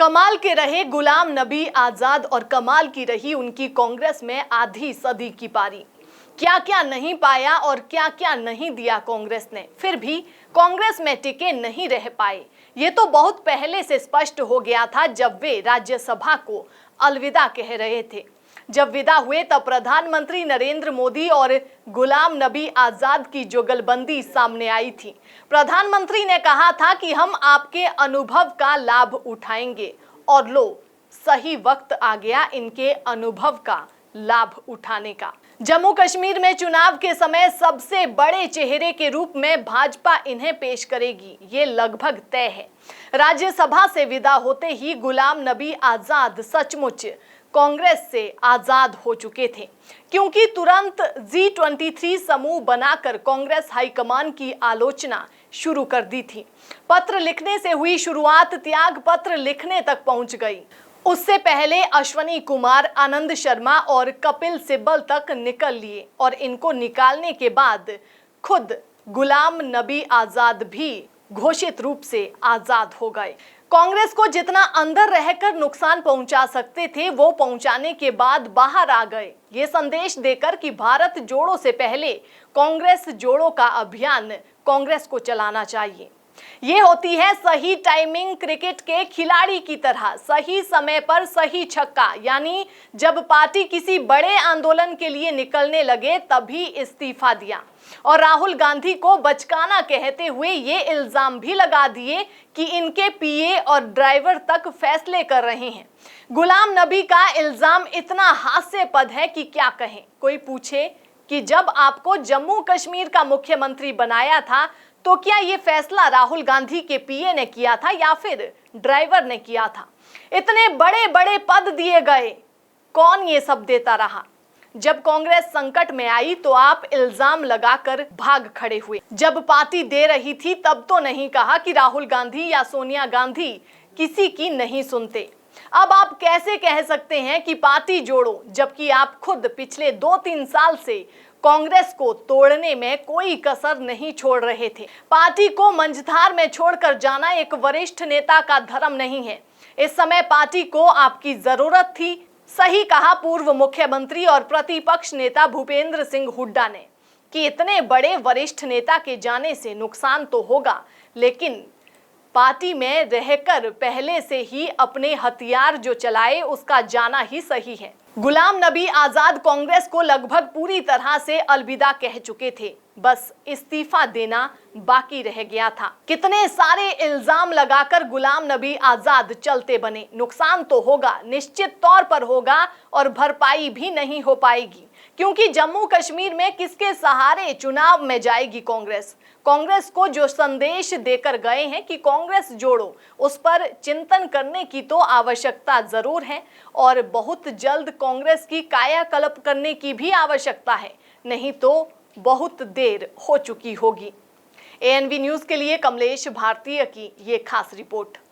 कमाल के रहे गुलाम नबी आजाद और कमाल की रही उनकी कांग्रेस में आधी सदी की पारी। क्या क्या नहीं पाया और क्या क्या नहीं दिया कांग्रेस ने, फिर भी कांग्रेस में टिके नहीं रह पाए। ये तो बहुत पहले से स्पष्ट हो गया था जब वे राज्यसभा को अलविदा कह रहे थे। जब विदा हुए तब प्रधानमंत्री नरेंद्र मोदी और गुलाम नबी आजाद की जुगलबंदी सामने आई थी। प्रधानमंत्री ने कहा था कि हम आपके अनुभव का लाभ उठाएंगे, और लो, सही वक्त आ गया इनके अनुभव का लाभ उठाने का। जम्मू कश्मीर में चुनाव के समय सबसे बड़े चेहरे के रूप में भाजपा इन्हें पेश करेगी, ये लगभग तय है। राज्यसभा से विदा होते ही गुलाम नबी आजाद सचमुच कांग्रेस से आजाद हो चुके थे, क्योंकि तुरंत G23 समूह बनाकर कांग्रेस हाईकमान की आलोचना शुरू कर दी थी। पत्र लिखने से हुई शुरुआत त्याग पत्र लिखने तक पहुंच गई। उससे पहले अश्वनी कुमार, आनंद शर्मा और कपिल सिब्बल तक निकल लिए, और इनको निकालने के बाद खुद गुलाम नबी आजाद भी घोषित रूप से आजाद हो गए। कांग्रेस को जितना अंदर रहकर नुकसान पहुंचा सकते थे वो पहुंचाने के बाद बाहर आ गए, ये संदेश देकर कि भारत जोड़ो से पहले कांग्रेस जोड़ो का अभियान कांग्रेस को चलाना चाहिए। ये होती है सही टाइमिंग, क्रिकेट के खिलाड़ी की तरह सही समय पर सही छक्का। यानी जब पार्टी किसी बड़े आंदोलन के लिए निकलने लगे तभी इस्तीफा दिया, और राहुल गांधी को बचकाना कहते हुए ये इल्जाम भी लगा दिए कि इनके पीए और ड्राइवर तक फैसले कर रहे हैं। गुलाम नबी का इल्जाम इतना हास्यास्पद है कि क्या कहें। कोई पूछे कि जब आपको जम्मू कश्मीर का मुख्यमंत्री बनाया था तो क्या ये फैसला राहुल गांधी के पीए ने किया था या फिर ड्राइवर ने किया था? इतने बड़े बड़े पद दिए गए, कौन ये सब देता रहा? जब कांग्रेस संकट में आई तो आप इल्जाम लगाकर भाग खड़े हुए। जब पार्टी दे रही थी तब तो नहीं कहा कि राहुल गांधी या सोनिया गांधी किसी की नहीं सुनते। अब आप कैसे कह सकते हैं कि पार्टी जोड़ो, जबकि आप खुद पिछले 2-3 साल से कांग्रेस को तोड़ने में कोई कसर नहीं छोड़ रहे थे। पार्टी को मंझधार में छोड़कर जाना एक वरिष्ठ नेता का धर्म नहीं है। इस समय पार्टी को आपकी जरूरत थी। सही कहा पूर्व मुख्यमंत्री और प्रतिपक्ष नेता भूपेंद्र सिंह हुड्डा ने कि इतने बड़े वरिष्ठ नेता के जाने से नुकसान तो होगा, लेकिन पार्टी में रहकर पहले से ही अपने हथियार जो चलाए उसका जाना ही सही है। गुलाम नबी आजाद कांग्रेस को लगभग पूरी तरह से अलविदा कह चुके थे, बस इस्तीफा देना बाकी रह गया था। कितने सारे इल्जाम लगाकर गुलाम नबी आजाद चलते बने। नुकसान तो होगा, निश्चित तौर पर होगा, और भरपाई भी नहीं हो पाएगी, क्योंकि जम्मू कश्मीर में किसके सहारे चुनाव में जाएगी कांग्रेस? कांग्रेस को जो संदेश देकर गए हैं कि कांग्रेस जोड़ो, उस पर चिंतन करने की तो आवश्यकता जरूर है, और बहुत जल्द कांग्रेस की कायाकल्प करने की भी आवश्यकता है, नहीं तो बहुत देर हो चुकी होगी। ANV न्यूज़ के लिए कमलेश भारतीय की ये खास रिपोर्ट।